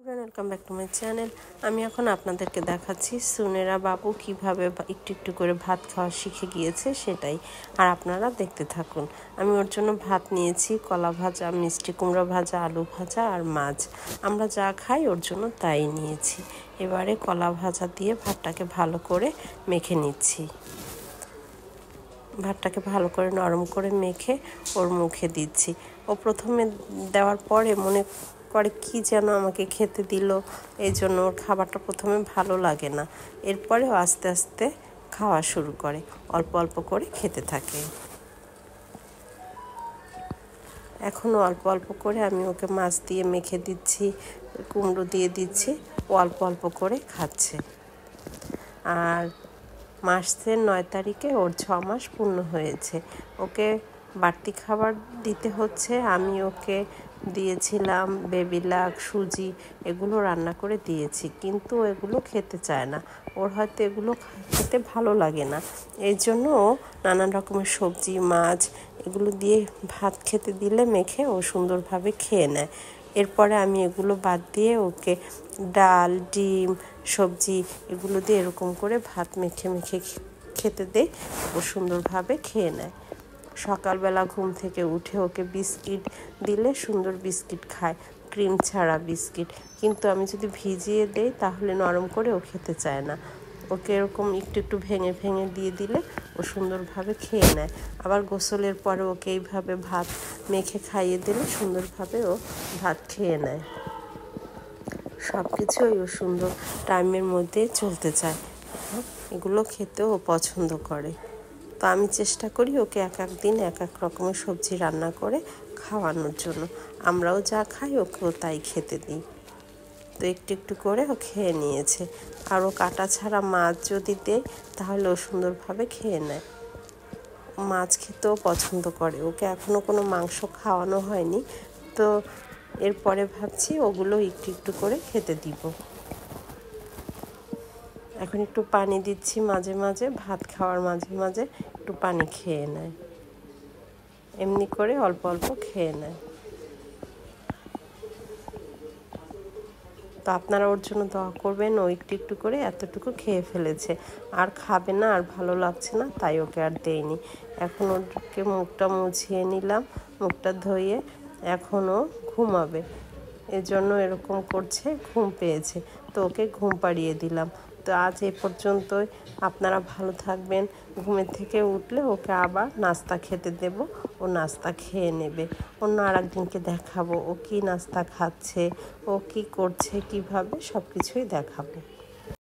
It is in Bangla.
Welcome back to my channel. আমি এখন আপনাদেরকে দেখাচ্ছি সুনেরা বাবু কিভাবে একটু একটু করে ভাত খাওয়া শিখে গিয়েছে সেটাই, আর আপনারা দেখতে থাকুন। আমি ওর জন্য ভাত নিয়েছি, কলা ভাজা, মিষ্টি কুমড়া ভাজা, আলু ভাজা আর মাছ। আমরা যা খাই ওর জন্য তাই নিয়েছি। এবারে কলা ভাজা দিয়ে ভাতটাকে ভালো করে মেখে নিচ্ছি। ভাতটাকে ভালো করে নরম করে মেখে ওর মুখে দিচ্ছি। ও প্রথমে দেওয়ার পরে মনে করে কি যেন আমাকে খেতে দিল, এই জন্য ওর খাবারটা প্রথমে ভালো লাগে না। এরপরেও আস্তে আস্তে খাওয়া শুরু করে, অল্প অল্প করে খেতে থাকে। এখনও অল্প অল্প করে আমি ওকে মাছ দিয়ে মেখে দিচ্ছি, কুমড়ো দিয়ে দিচ্ছি, ও অল্প অল্প করে খাচ্ছে। আর মাসের 9 তারিখে ওর 6 মাস পূর্ণ হয়েছে। ওকে বাড়তি খাবার দিতে হচ্ছে। আমি ওকে দিয়েছিলাম বেবিলাক, সুজি, এগুলো রান্না করে দিয়েছি, কিন্তু এগুলো খেতে চায় না। ওর হয়তো এগুলো খেতে ভালো লাগে না, এই জন্য ও নানান রকমের সবজি, মাছ এগুলো দিয়ে ভাত খেতে দিলে মেখে ও সুন্দরভাবে খেয়ে নেয়। এরপরে আমি এগুলো বাদ দিয়ে ওকে ডাল, ডিম, সবজি এগুলো দিয়ে এরকম করে ভাত মেখে মেখে খেতে দেই, ও সুন্দরভাবে খেয়ে নেয়। সকালবেলা ঘুম থেকে উঠে ওকে বিস্কিট দিলে সুন্দর বিস্কিট খায়, ক্রিম ছাড়া বিস্কিট। কিন্তু আমি যদি ভিজিয়ে দেই তাহলে নরম করে ও খেতে চায় না। ওকে এরকম একটু একটু ভেঙে ভেঙে দিয়ে দিলে ও সুন্দরভাবে খেয়ে নেয়। আবার গোসলের পরে ওকে এইভাবে ভাত মেখে খাইয়ে দিলে সুন্দরভাবে ও ভাত খেয়ে নেয়। সব কিছুই ও সুন্দর টাইমের মধ্যে চলতে চায়, এগুলো খেতেও ও পছন্দ করে। তো আমি চেষ্টা করি ওকে এক এক দিন এক এক রকমের সবজি রান্না করে খাওয়ানোর জন্য। আমরাও যা খাই ওকেও তাই খেতে দিই। তো একটু একটু করে ও খেয়ে নিয়েছে। আর ও কাটা ছাড়া মাছ যদি দেয় তাহলে ও সুন্দরভাবে খেয়ে নেয়। মাছ খেতেও পছন্দ করে। ওকে এখনও কোনো মাংস খাওয়ানো হয়নি, তো এরপরে ভাবছি ওগুলো একটু একটু করে খেতে দিব। এখন একটু পানি দিচ্ছি মাঝে মাঝে, ভাত খাওয়ার মাঝে মাঝে একটু পানি খেয়ে নেয়, এমনি করে অল্প অল্প খেয়ে নেয়। তো আপনারা ওর জন্য দোয়া করবেন। ও একটু একটু করে এতটুকু খেয়ে ফেলেছে, আর খাবে না, আর ভালো লাগছে না, তাই ওকে আর দেইনি। এখন ওকে মুখটা মুছিয়ে নিলাম, মুখটা ধুয়ে এখনও ঘুমাবে, এজন্য এরকম করছে, ঘুম পেয়েছে, তো ওকে ঘুম পাড়িয়ে দিলাম। তো আজ এ পর্যন্তই। আপনারা ভালো থাকবেন। ঘুমের থেকে উঠলে ওকে আবার নাস্তা খেতে দেব, ও নাস্তা খেয়ে নেবে। অন্য আর একদিনকে দেখাবো ও কী নাস্তা খাচ্ছে, ও কী করছে, কীভাবে, সব কিছুই দেখাবো।